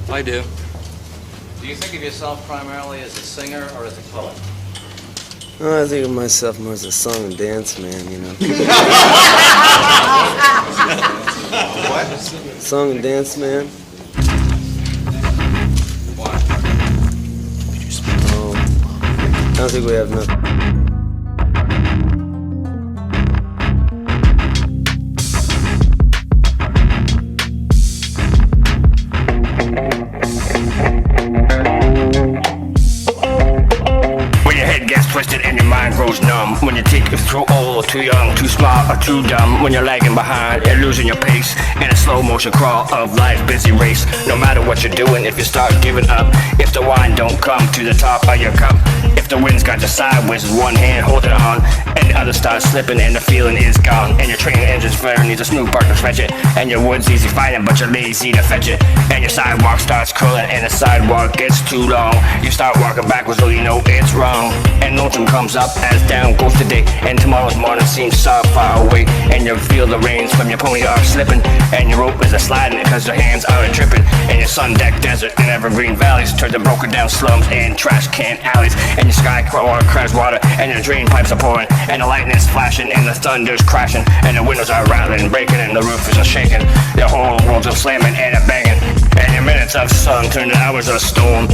I do. Do you think of yourself primarily as a singer or as a poet? Oh, I think of myself more as a song and dance man, you know. What? Song and dance man. Why? Oh, I don't think we have nothing. Twisted and your mind grows numb when you think you're too old, too young, too smart, or too dumb. When you're lagging behind and losing your pace in a slow motion crawl of life's busy race. No matter what you're doing, if you start giving up, if the wine don't come to the top of your cup, if the wind's got you sideways with one hand holding on and the other starts slipping and the feeling is gone, and your train engine's flaring, needs a smooth part to fetch it, and your wood's easy finding but you're lazy to fetch it, and your sidewalk starts curling and the sidewalk gets too long. You start walking backwards though you know it's wrong, and lonesome comes up as down goes the day, and tomorrow's morning seems so far away, and you feel the reins from your pony are slipping, and your rope is a sliding because your hands are tripping, and your sun-decked desert and evergreen valleys turn to broken down slums and trash can alleys, and your sky crabs water and your drain pipes are pouring, and the lightning's flashing and the thunder's crashing, and the windows are rattling and breaking and the roof is shaking, your whole world's a slamming and a banging, and your minutes of sun turn to hours of storm.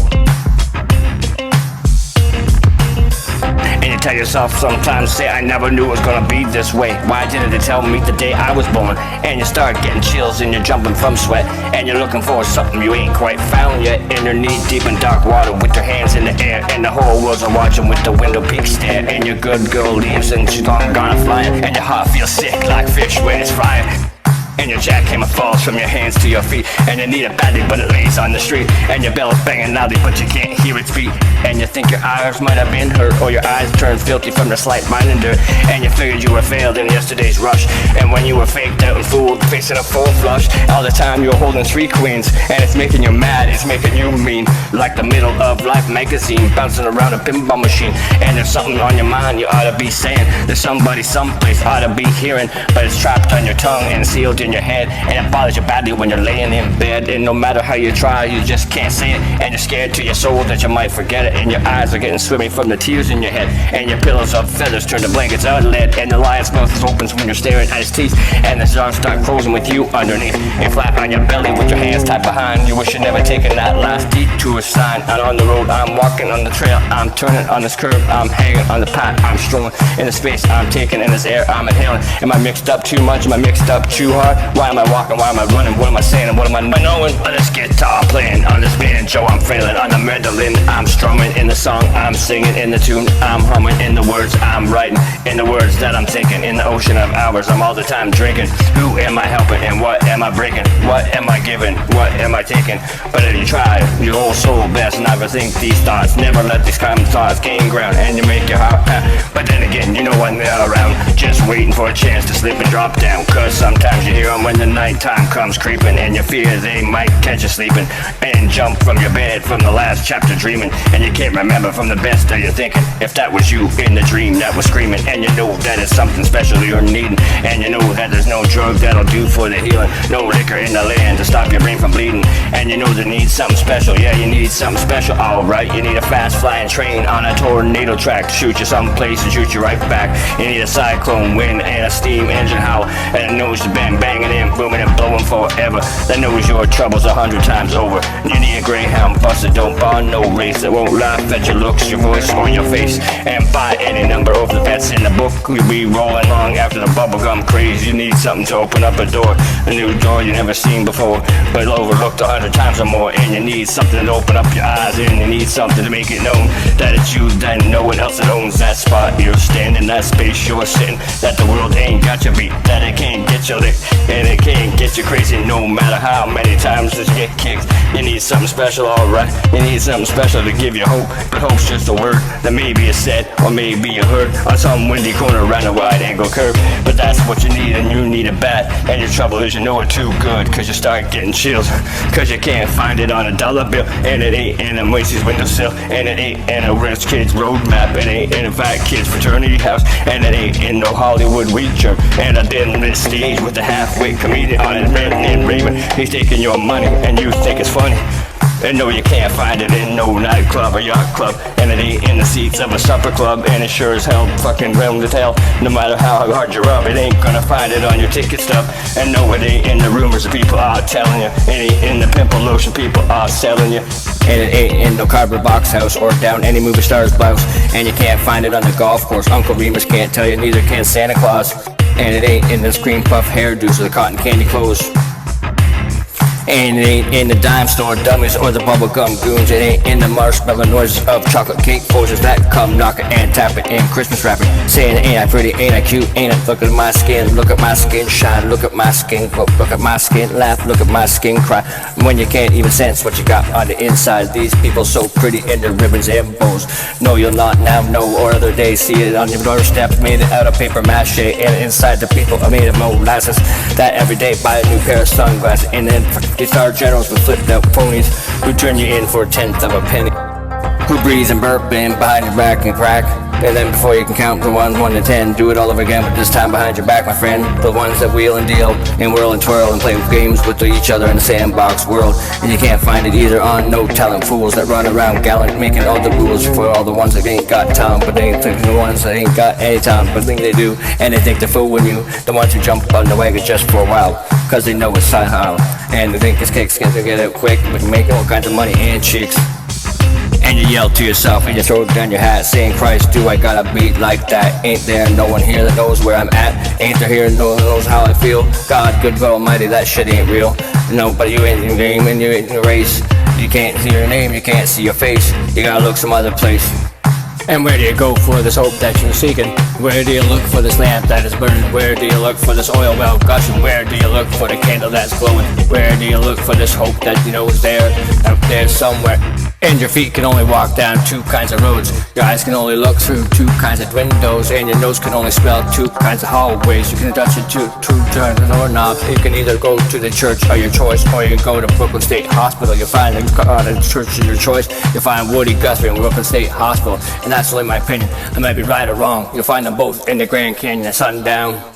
And you tell yourself sometimes, say I never knew it was gonna be this way. Why didn't they tell me the day I was born? And you start getting chills and you're jumping from sweat, and you're looking for something you ain't quite found yet, and you're knee deep in dark water with your hands in the air, and the whole world's watching with the window peak stare, and your good girl leaves and she's gone flying, and your heart feels sick like fish when it's frying. And your jackhammer falls from your hands to your feet, and you need it badly but it lays on the street, and your bell's banging loudly but you can't hear its beat, and you think your eyes might have been hurt or your eyes turned filthy from the slight minding dirt, and you figured you were failed in yesterday's rush, and when you were faked out and fooled facing a full flush, all the time you were holding 3 queens, and it's making you mad, it's making you mean, like the Middle of Life magazine bouncing around a pinball machine, and there's something on your mind you ought to be saying, there's somebody someplace ought to be hearing, but it's trapped on your tongue and sealed in your head, and it bothers you badly when you're laying in bed, and no matter how you try you just can't say it, and you're scared to your soul that you might forget it, and your eyes are getting swimming from the tears in your head, and your pillows of feathers turn to blankets of lead, and the lion's mouth opens when you're staring at his teeth, and the stars start closing with you underneath, and flat on your belly with your hands tied behind, you wish you'd never taken that last detour sign, and on the road I'm walking, on the trail I'm turning, on this curve I'm hanging, on the path I'm strolling, in the space I'm taking, in this air I'm inhaling. Am I mixed up too much? Am I mixed up too hard? Why am I walking? Why am I running? What am I saying? And what am I knowing? On this guitar playing, on this banjo I'm feeling, on the mandolin I'm strumming, in the song I'm singing, in the tune I'm humming, in the words I'm writing, in the words that I'm thinking, in the ocean of hours I'm all the time drinking. Who am I helping and what am I breaking? What am I giving? What am I taking? But if you try your whole soul best, never think these thoughts, never let these kind of thoughts gain ground, and you make your heart but then again you know when they're around, just waiting for a chance to slip and drop down, cause sometimes you hear them when the nighttime comes creeping, and you fear they might catch you sleeping, and jump from your bed from the last chapter dreaming, and you can't remember from the best of your thinking if that was you in the dream that was screaming, and you know that it's something special you're needing, and you know that there's no drug that'll do for the healing, no liquor in the land to stop your brain from bleeding, and you know that you need something special, yeah you need something special, alright, you need a fast flying train on a tornado track to shoot you someplace and shoot you right back, you need a cyclone wind and a steam engine howl, and it knows you've been banging in, booming and blowing forever, that knows your troubles 100 times over, you need a greyhound bus that don't bar no race, that won't laugh at your looks, your voice, or your face, and buy any number of the bets in the book, you'll be rolling along after the bubblegum craze, you need something to open up a door, a new door you never seen before, but overlooked 100 times or more, and you need something to open up your eyes, and you need something to make it known that it's you, that no one else that owns that spot you're standing, that space you're sitting, that the world ain't got you beat, that it can't get you licked, and it can't get you crazy no matter how many times that you get kicked. You need something special, alright, you need something special to give you hope, but hope's just a word that maybe is said or maybe you heard on some windy corner around a wide angle curve, but that's what you need and you need it bad, and your trouble is you know it too good, cause you start getting chills, cause you can't find it on a dollar bill, and it ain't in a Macy's windowsill, and it ain't in a rich kid's roadmap, it ain't in a fat kid's fraternity house, and it ain't in no Hollywood wheat germ, and I didn't lit stage with a halfway comedian on it, named Raymond, he's taking your money and you think it's funny. And no, you can't find it in no nightclub or yacht club. And it ain't in the seats of a supper club. And it sure as hell fucking realm to tell. No matter how hard you rub, it ain't gonna find it on your ticket stub. And no, it ain't in the rumors of people are telling you. It ain't in the pimple lotion people are selling you. And it ain't in no cardboard box house or down any movie star's blouse. And you can't find it on the golf course. Uncle Remus can't tell you, neither can Santa Claus. And it ain't in the cream puff hairdos or the cotton candy clothes. And it ain't in the dime store dummies or the bubblegum goons. It ain't in the marshmallow noises of chocolate cake poses that come knocking and tapping in Christmas wrapping, saying, ain't I pretty, ain't I cute, ain't I? Look at my skin, look at my skin shine, look at my skin glow, look at my skin laugh, look at my skin cry. When you can't even sense what you got on the inside. These people so pretty in their ribbons and bows. No, you'll not now know, or other day see it on your doorstep, made it out of paper mache. And inside the people are made of molasses that every day buy a new pair of sunglasses. And then these star generals with flipped out ponies who turn you in for a tenth of a penny, who breathe and burp in behind your back and crack. And then before you can count the ones 1 to 10, do it all over again, but this time behind your back, my friend. The ones that wheel and deal and whirl and twirl and play games with each other in the sandbox world. And you can't find it either on no talent fools that run around gallant making all the rules for all the ones that ain't got talent, but they ain't thinking the ones that ain't got any talent but think they do. And they think they're fooling you, the ones who jump on the wagon just for a while, cause they know it's style. And they think it's kicks gonna get it quick, but making all kinds of money and chicks. And you yell to yourself and you throw down your hat, saying, Christ, do I got a beat like that? Ain't there no one here that knows where I'm at? Ain't there here no one knows how I feel? God, good God almighty, that shit ain't real. No, but you ain't in the game and you ain't in the race. You can't see your name, you can't see your face. You gotta look some other place. And where do you go for this hope that you're seeking? Where do you look for this lamp that is burning? Where do you look for this oil well gushing? Where do you look for the candle that's glowing? Where do you look for this hope that you know is there, out there somewhere? And your feet can only walk down 2 kinds of roads. Your eyes can only look through 2 kinds of windows. And your nose can only smell 2 kinds of hallways. You can touch it to 2 kinds of doorknobs. You can either go to the church of your choice, or you can go to Brooklyn State Hospital. You'll find the church of your choice. You'll find Woody Guthrie in Brooklyn State Hospital. And that's only my opinion. I might be right or wrong. You'll find them both in the Grand Canyon at sundown.